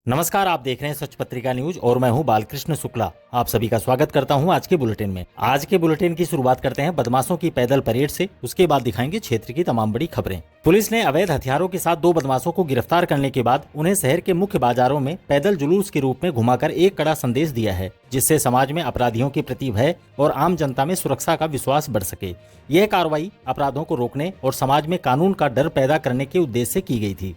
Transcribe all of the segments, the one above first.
नमस्कार, आप देख रहे हैं सच पत्रिका न्यूज और मैं हूं बालकृष्ण शुक्ला। आप सभी का स्वागत करता हूं आज के बुलेटिन में। आज के बुलेटिन की शुरुआत करते हैं बदमाशों की पैदल परेड से। उसके बाद दिखाएंगे क्षेत्र की तमाम बड़ी खबरें। पुलिस ने अवैध हथियारों के साथ 2 बदमाशों को गिरफ्तार करने के बाद उन्हें शहर के मुख्य बाजारों में पैदल जुलूस के रूप में घुमाकर एक कड़ा संदेश दिया है, जिससे समाज में अपराधियों के प्रति भय और आम जनता में सुरक्षा का विश्वास बढ़ सके। यह कार्रवाई अपराधों को रोकने और समाज में कानून का डर पैदा करने के उद्देश्य से की गई थी।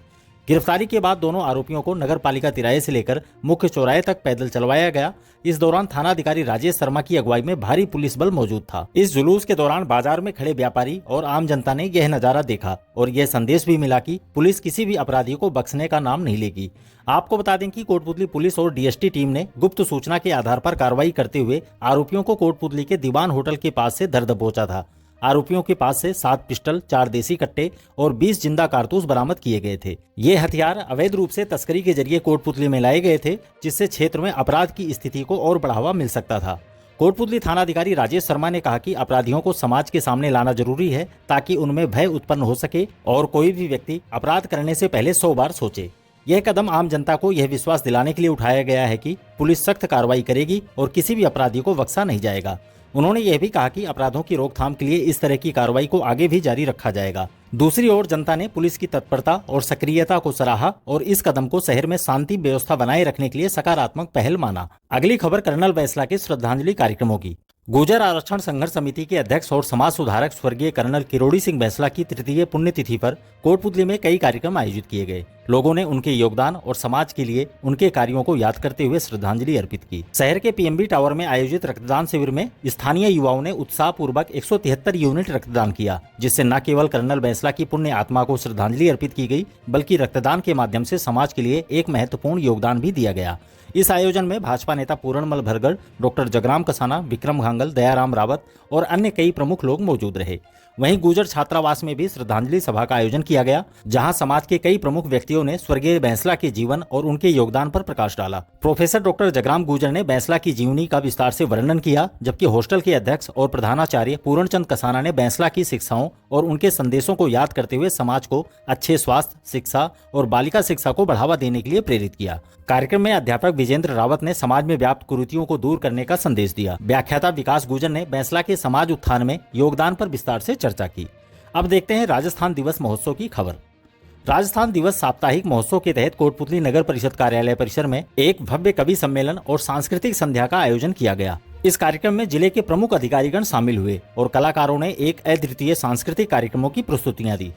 गिरफ्तारी के बाद दोनों आरोपियों को नगर पालिका तिराहे से लेकर मुख्य चौराहे तक पैदल चलवाया गया। इस दौरान थानाधिकारी राजेश शर्मा की अगुवाई में भारी पुलिस बल मौजूद था। इस जुलूस के दौरान बाजार में खड़े व्यापारी और आम जनता ने यह नजारा देखा और यह संदेश भी मिला कि पुलिस किसी भी अपराधी को बख्शने का नाम नहीं लेगी। आपको बता दें कि कोटपुतली पुलिस और डीएसटी टीम ने गुप्त सूचना के आधार पर कार्रवाई करते हुए आरोपियों को कोटपुतली के दीवान होटल के पास से धर दबोचा था। आरोपियों के पास से 7 पिस्टल, 4 देसी कट्टे और 20 जिंदा कारतूस बरामद किए गए थे। ये हथियार अवैध रूप से तस्करी के जरिए कोटपुतली में लाए गए थे, जिससे क्षेत्र में अपराध की स्थिति को और बढ़ावा मिल सकता था। कोटपुतली थानाधिकारी राजेश शर्मा ने कहा कि अपराधियों को समाज के सामने लाना जरूरी है, ताकि उनमें भय उत्पन्न हो सके और कोई भी व्यक्ति अपराध करने से पहले 100 बार सोचे। यह कदम आम जनता को यह विश्वास दिलाने के लिए उठाया गया है कि पुलिस सख्त कार्रवाई करेगी और किसी भी अपराधी को बख्शा नहीं जाएगा। उन्होंने यह भी कहा कि अपराधों की रोकथाम के लिए इस तरह की कार्रवाई को आगे भी जारी रखा जाएगा। दूसरी ओर जनता ने पुलिस की तत्परता और सक्रियता को सराहा और इस कदम को शहर में शांति व्यवस्था बनाए रखने के लिए सकारात्मक पहल माना। अगली खबर कर्नल बैंसला के श्रद्धांजलि कार्यक्रमों की। गुर्जर आरक्षण संघर्ष समिति के अध्यक्ष और समाज सुधारक स्वर्गीय कर्नल किरोड़ी सिंह बैंसला की तृतीय पुण्यतिथि पर कोटपुतली में कई कार्यक्रम आयोजित किए गए। लोगों ने उनके योगदान और समाज के लिए उनके कार्यों को याद करते हुए श्रद्धांजलि अर्पित की। शहर के पीएमबी टावर में आयोजित रक्तदान शिविर में स्थानीय युवाओं ने उत्साहपूर्वक 173 यूनिट रक्तदान किया, जिससे न केवल कर्नल बैंसला की पुण्य आत्मा को श्रद्धांजलि अर्पित की गई, बल्कि रक्तदान के माध्यम से समाज के लिए एक महत्वपूर्ण योगदान भी दिया गया। इस आयोजन में भाजपा नेता पूरणमल भरगड़, डॉक्टर जगराम कसाना, विक्रम घांगल, दयाराम रावत और अन्य कई प्रमुख लोग मौजूद रहे। वहीं गुर्जर छात्रावास में भी श्रद्धांजलि सभा का आयोजन किया गया, जहां समाज के कई प्रमुख व्यक्तियों ने स्वर्गीय बैंसला के जीवन और उनके योगदान पर प्रकाश डाला। प्रोफेसर डॉक्टर जगराम गुर्जर ने बैंसला की जीवनी का विस्तार से वर्णन किया, जबकि हॉस्टल के अध्यक्ष और प्रधानाचार्य पूरणचंद कसाना ने बैंसला की शिक्षाओं और उनके संदेशों को याद करते हुए समाज को अच्छे स्वास्थ्य, शिक्षा और बालिका शिक्षा को बढ़ावा देने के लिए प्रेरित किया। कार्यक्रम में अध्यापक विजेंद्र रावत ने समाज में व्याप्त कुरीतियों को दूर करने का संदेश दिया। व्याख्याता विकास गुर्जर ने बैंसला के समाज उत्थान में योगदान पर विस्तार से चर्चा की। अब देखते हैं राजस्थान दिवस महोत्सव की खबर। राजस्थान दिवस साप्ताहिक महोत्सव के तहत कोटपुतली नगर परिषद कार्यालय परिसर में एक भव्य कवि सम्मेलन और सांस्कृतिक संध्या का आयोजन किया गया। इस कार्यक्रम में जिले के प्रमुख अधिकारीगण शामिल हुए और कलाकारों ने एक अद्वितीय सांस्कृतिक कार्यक्रमों की प्रस्तुतियां दी।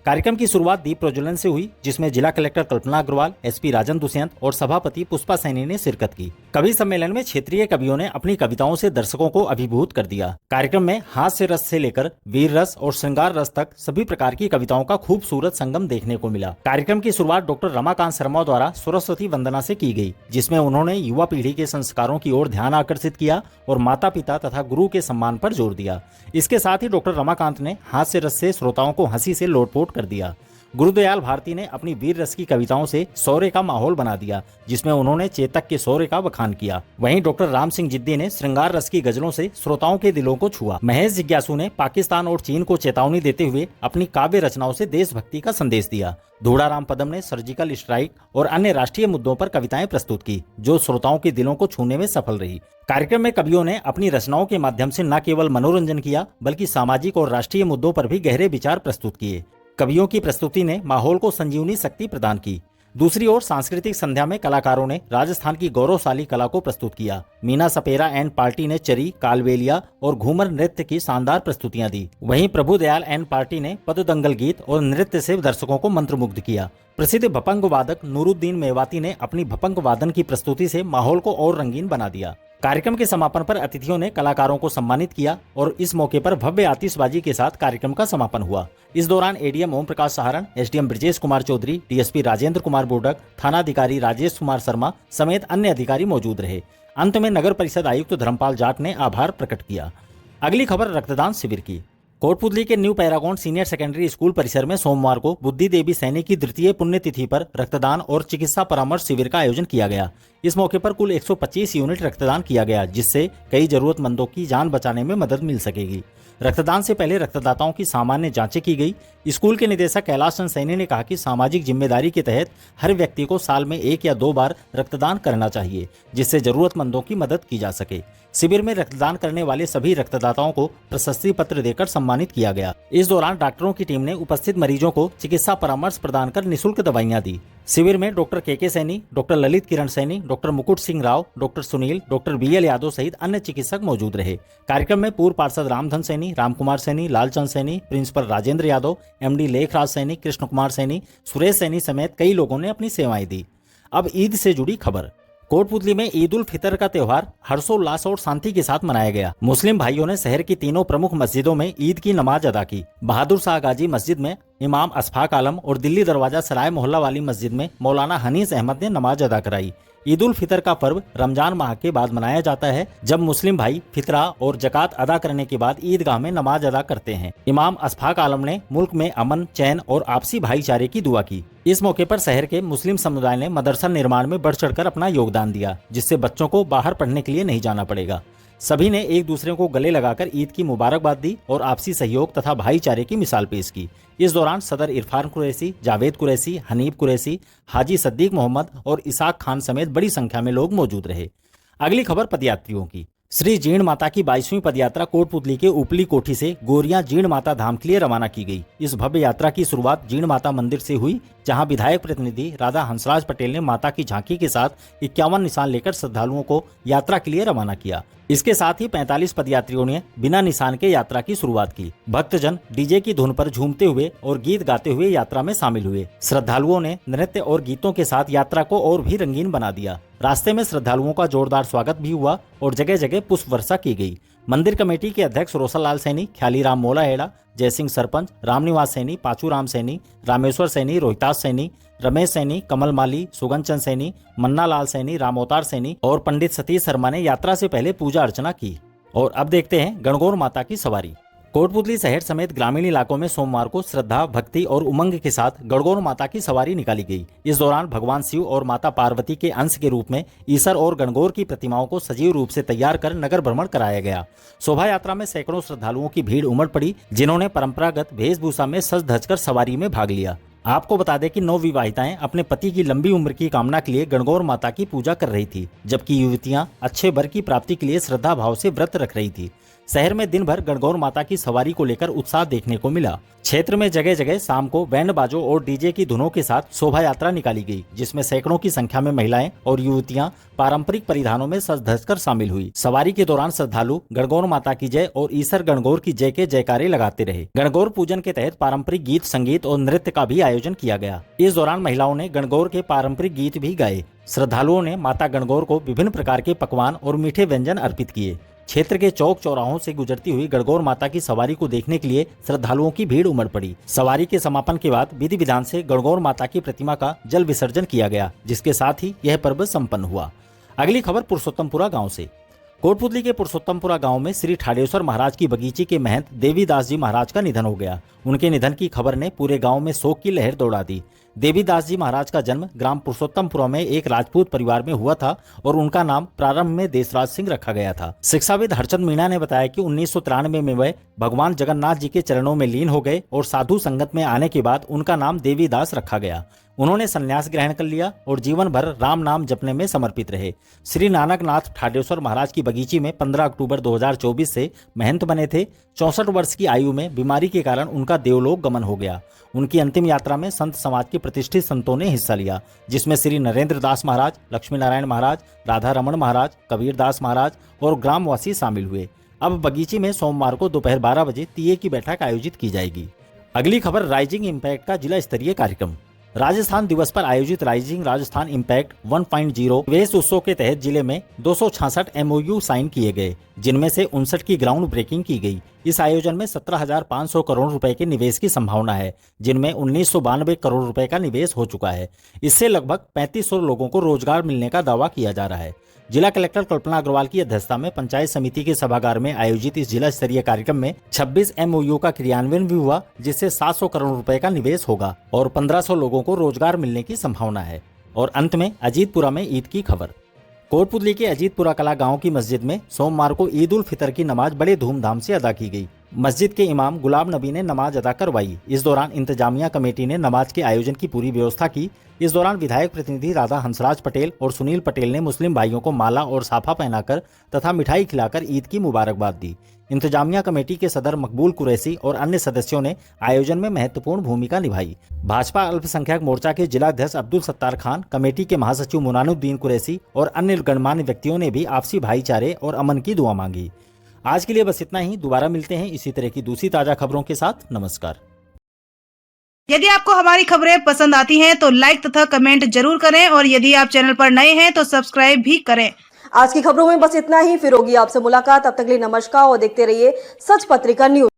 कार्यक्रम की शुरुआत दीप प्रज्वलन से हुई, जिसमें जिला कलेक्टर कल्पना अग्रवाल, एसपी राजन दुष्यंत और सभापति पुष्पा सैनी ने शिरकत की। कवि सम्मेलन में क्षेत्रीय कवियों ने अपनी कविताओं से दर्शकों को अभिभूत कर दिया। कार्यक्रम में हास्य रस से लेकर वीर रस और श्रृंगार रस तक सभी प्रकार की कविताओं का खूबसूरत संगम देखने को मिला। कार्यक्रम की शुरुआत डॉक्टर रमाकांत शर्मा द्वारा सरस्वती वंदना से की गई, जिसमें उन्होंने युवा पीढ़ी के संस्कारों की ओर ध्यान आकर्षित किया और माता पिता तथा गुरु के सम्मान पर जोर दिया। इसके साथ ही डॉक्टर रमाकांत ने हास्य रस से श्रोताओं को हंसी से लोटपोट कर दिया। गुरुदयाल भारती ने अपनी वीर रस की कविताओं से शौर्य का माहौल बना दिया, जिसमें उन्होंने चेतक के शौर्य का बखान किया। वहीं डॉक्टर राम सिंह जिद्दी ने श्रृंगार रस की गजलों से श्रोताओं के दिलों को छुआ। महेश जिज्ञासु ने पाकिस्तान और चीन को चेतावनी देते हुए अपनी काव्य रचनाओं से देशभक्ति का संदेश दिया। धूड़ाराम पदम ने सर्जिकल स्ट्राइक और अन्य राष्ट्रीय मुद्दों पर कविताएं प्रस्तुत की, जो श्रोताओं के दिलों को छूने में सफल रही। कार्यक्रम में कवियों ने अपनी रचनाओं के माध्यम से न केवल मनोरंजन किया, बल्कि सामाजिक और राष्ट्रीय मुद्दों पर भी गहरे विचार प्रस्तुत किए। कवियों की प्रस्तुति ने माहौल को संजीवनी शक्ति प्रदान की। दूसरी ओर सांस्कृतिक संध्या में कलाकारों ने राजस्थान की गौरवशाली कला को प्रस्तुत किया। मीना सपेरा एंड पार्टी ने चरी, कालबेलिया और घूमर नृत्य की शानदार प्रस्तुतियां दी। वहीं प्रभुदयाल एंड पार्टी ने पददंगल गीत और नृत्य से दर्शकों को मंत्रमुग्ध किया। प्रसिद्ध भपंग वादक नूरुद्दीन मेवाती ने अपनी भपंग वादन की प्रस्तुति से माहौल को और रंगीन बना दिया। कार्यक्रम के समापन पर अतिथियों ने कलाकारों को सम्मानित किया और इस मौके पर भव्य आतिशबाजी के साथ कार्यक्रम का समापन हुआ। इस दौरान ADM Om Prakash Saharan, SDM Brajesh Kumar Chaudhary, DSP Rajendra Kumar Bodak, थानाधिकारी राजेश कुमार शर्मा समेत अन्य अधिकारी मौजूद रहे। अंत में नगर परिषद आयुक्त धर्मपाल जाट ने आभार प्रकट किया। अगली खबर रक्तदान शिविर की। कोटपुतली के new Paragon senior secondary school परिसर में सोमवार को बुद्धि देवी सैनी की द्वितीय पुण्यतिथि पर रक्तदान और चिकित्सा परामर्श शिविर का आयोजन किया गया। इस मौके पर कुल 125 यूनिट रक्तदान किया गया, जिससे कई जरूरतमंदों की जान बचाने में मदद मिल सकेगी। रक्तदान से पहले रक्तदाताओं की सामान्य जांचें की गई। स्कूल के निदेशक कैलाश चंद्र सैनी ने कहा कि सामाजिक जिम्मेदारी के तहत हर व्यक्ति को साल में 1 या 2 बार रक्तदान करना चाहिए, जिससे जरूरतमंदों की मदद की जा सके। शिविर में रक्तदान करने वाले सभी रक्तदाताओं को प्रशस्ति पत्र देकर सम्मानित किया गया। इस दौरान डॉक्टरों की टीम ने उपस्थित मरीजों को चिकित्सा परामर्श प्रदान कर निःशुल्क दवाइयां दी। शिविर में डॉक्टर के सैनी, डॉक्टर ललित किरण सैनी, डॉक्टर मुकुट Singh Rao, doctor Sunil, doctor BL Yadav सहित अन्य चिकित्सक मौजूद रहे। कार्यक्रम में पूर्व पार्षद रामधन सैनी, रामकुमार सैनी, लालचंद सैनी, प्रिंसिपल राजेंद्र यादव, MD लेखराज सैनी, कृष्ण कुमार सैनी, सुरेश सैनी समेत कई लोगों ने अपनी सेवाएं दी। अब ईद से जुड़ी खबर। कोटपुतली में ईद उल फितर का त्योहार हर्षोल्लास और शांति के साथ मनाया गया। मुस्लिम भाइयों ने शहर की तीनों प्रमुख मस्जिदों में ईद की नमाज अदा की। बहादुर शाह गाजी मस्जिद में इमाम अशफाक आलम और दिल्ली दरवाजा सराय मोहल्ला वाली मस्जिद में मौलाना हनीस अहमद ने नमाज अदा कराई। ईद उल फितर का पर्व रमजान माह के बाद मनाया जाता है, जब मुस्लिम भाई फितरा और जकात अदा करने के बाद ईदगाह में नमाज अदा करते हैं। इमाम अशफाक आलम ने मुल्क में अमन, चैन और आपसी भाईचारे की दुआ की। इस मौके पर शहर के मुस्लिम समुदाय ने मदरसा निर्माण में बढ़ चढ़कर अपना योगदान दिया, जिससे बच्चों को बाहर पढ़ने के लिए नहीं जाना पड़ेगा। सभी ने एक दूसरे को गले लगाकर ईद की मुबारकबाद दी और आपसी सहयोग तथा भाईचारे की मिसाल पेश की। इस दौरान सदर इरफान कुरैशी, जावेद कुरैशी, हनीफ कुरैशी, हाजी सद्दीक मोहम्मद और इसाक खान समेत बड़ी संख्या में लोग मौजूद रहे। अगली खबर पदयात्रियों की। श्री जीण माता की 22वीं पदयात्रा कोटपुतली के उपली कोठी से गोरियां जीण माता धाम के लिए रवाना की गई। इस भव्य यात्रा की शुरुआत जीण माता मंदिर से हुई, जहां विधायक प्रतिनिधि राधा हंसराज पटेल ने माता की झांकी के साथ 51 निशान लेकर श्रद्धालुओं को यात्रा के लिए रवाना किया। इसके साथ ही 45 पदयात्रियों ने बिना निशान के यात्रा की शुरुआत की। भक्तजन डीजे की धुन पर झूमते हुए और गीत गाते हुए यात्रा में शामिल हुए। श्रद्धालुओं ने नृत्य और गीतों के साथ यात्रा को और भी रंगीन बना दिया। रास्ते में श्रद्धालुओं का जोरदार स्वागत भी हुआ और जगह जगह पुष्प वर्षा की गई। मंदिर कमेटी के अध्यक्ष रोशन लाल सैनी, ख्यालीराम मोला हेड़ा, जयसिंह सरपंच, रामनिवास सैनी, पाचू राम सैनी, रामेश्वर सैनी, रोहितास सैनी, रमेश सैनी, कमल माली, सुगन चंद सैनी, मन्ना लाल सैनी, रामोतार सैनी और पंडित सतीश शर्मा ने यात्रा से पहले पूजा अर्चना की। और अब देखते हैं गणगौर माता की सवारी। कोटपुतली शहर समेत ग्रामीण इलाकों में सोमवार को श्रद्धा, भक्ति और उमंग के साथ गणगौर माता की सवारी निकाली गई। इस दौरान भगवान शिव और माता पार्वती के अंश के रूप में ईसर और गणगौर की प्रतिमाओं को सजीव रूप से तैयार कर नगर भ्रमण कराया गया। शोभा यात्रा में सैकड़ों श्रद्धालुओं की भीड़ उमड़ पड़ी, जिन्होंने परंपरागत वेशभूषा में सज धज कर सवारी में भाग लिया। आपको बता दें कि नवविवाहिताएं अपने पति की लंबी उम्र की कामना के लिए गणगौर माता की पूजा कर रही थी, जबकि युवतियां अच्छे वर की प्राप्ति के लिए श्रद्धा भाव से व्रत रख रही थी। शहर में दिन भर गणगौर माता की सवारी को लेकर उत्साह देखने को मिला। क्षेत्र में जगह जगह शाम को बैंड बाजों और डीजे की धुनों के साथ शोभा यात्रा निकाली गई, जिसमें सैकड़ों की संख्या में महिलाएं और युवतियां पारंपरिक परिधानों में सज धज कर शामिल हुई। सवारी के दौरान श्रद्धालु गणगौर माता की जय और ईसर गणगौर की जय के जयकारे लगाते रहे। गणगौर पूजन के तहत पारंपरिक गीत, संगीत और नृत्य का भी आयोजन किया गया। इस दौरान महिलाओं ने गणगौर के पारंपरिक गीत भी गाए। श्रद्धालुओं ने माता गणगौर को विभिन्न प्रकार के पकवान और मीठे व्यंजन अर्पित किए। क्षेत्र के चौक चौराहों से गुजरती हुई गणगौर माता की सवारी को देखने के लिए श्रद्धालुओं की भीड़ उमड़ पड़ी। सवारी के समापन के बाद विधि विधान से गणगौर माता की प्रतिमा का जल विसर्जन किया गया, जिसके साथ ही यह पर्व संपन्न हुआ। अगली खबर पुरुषोत्तमपुरा गांव से। कोटपुतली के पुरुषोत्तमपुरा गांव में श्री ठाडेश्वर महाराज की बगीची के महंत देवीदास जी महाराज का निधन हो गया। उनके निधन की खबर ने पूरे गांव में शोक की लहर दौड़ा दी। देवीदास जी महाराज का जन्म ग्राम पुरुषोत्तमपुरा में एक राजपूत परिवार में हुआ था और उनका नाम प्रारंभ में देशराज सिंह रखा गया था। शिक्षाविद हरचंद मीणा ने बताया कि 1993 में वह भगवान जगन्नाथ जी के चरणों में लीन हो गए और साधु संगत में आने के बाद उनका नाम देवीदास रखा गया। उन्होंने संन्यास ग्रहण कर लिया और जीवन भर राम नाम जपने में समर्पित रहे। श्री नानकनाथ ठाडेश्वर महाराज की बगीची में 15 अक्टूबर 2024 से महंत बने थे। 64 वर्ष की आयु में बीमारी के कारण उनका देवलोक गमन हो गया। उनकी अंतिम यात्रा में संत समाज के प्रतिष्ठित संतों ने हिस्सा लिया, जिसमें श्री नरेंद्र दास महाराज, लक्ष्मी नारायण महाराज, राधा रमन महाराज, कबीर दास महाराज और ग्रामवासी शामिल हुए। अब बगीची में सोमवार को दोपहर 12 बजे तीये की बैठक आयोजित की जाएगी। अगली खबर राइजिंग इम्पैक्ट का जिला स्तरीय कार्यक्रम। राजस्थान दिवस पर आयोजित राइजिंग राजस्थान इम्पैक्ट 1.0 निवेश उत्सव के तहत जिले में 266 MOU साइन किए गए, जिनमें से 59 की ग्राउंड ब्रेकिंग की गई। इस आयोजन में 17,500 करोड़ रुपए के निवेश की संभावना है, जिनमें 1992 करोड़ रुपए का निवेश हो चुका है। इससे लगभग 3500 लोगों को रोजगार मिलने का दावा किया जा रहा है। जिला कलेक्टर कल्पना अग्रवाल की अध्यक्षता में पंचायत समिति के सभागार में आयोजित इस जिला स्तरीय कार्यक्रम में 26 MOU का क्रियान्वयन भी हुआ, जिससे 700 करोड़ रुपए का निवेश होगा और 1500 लोगों को रोजगार मिलने की संभावना है। और अंत में अजीतपुरा में ईद की खबर। कोटपुतली के अजीतपुरा कला गांव की मस्जिद में सोमवार को ईद उल फितर की नमाज बड़े धूमधाम से अदा की गई। मस्जिद के इमाम गुलाब नबी ने नमाज अदा करवाई। इस दौरान इंतजामिया कमेटी ने नमाज के आयोजन की पूरी व्यवस्था की। इस दौरान विधायक प्रतिनिधि राधा हंसराज पटेल और सुनील पटेल ने मुस्लिम भाइयों को माला और साफा पहनाकर तथा मिठाई खिलाकर ईद की मुबारकबाद दी। इंतजामिया कमेटी के सदर मकबूल कुरैशी और अन्य सदस्यों ने आयोजन में महत्वपूर्ण भूमिका निभाई। भाजपा अल्पसंख्यक मोर्चा के जिलाध्यक्ष अब्दुल सत्तार खान, कमेटी के महासचिव मुनानुद्दीन कुरैशी और अन्य गणमान्य व्यक्तियों ने भी आपसी भाईचारे और अमन की दुआ मांगी। आज के लिए बस इतना ही। दोबारा मिलते हैं इसी तरह की दूसरी ताजा खबरों के साथ। नमस्कार। यदि आपको हमारी खबरें पसंद आती हैं तो लाइक तथा कमेंट जरूर करें और यदि आप चैनल पर नए हैं तो सब्सक्राइब भी करें। आज की खबरों में बस इतना ही। फिर होगी आपसे मुलाकात। अब तक के लिए नमस्कार और देखते रहिए सच पत्रिका न्यूज।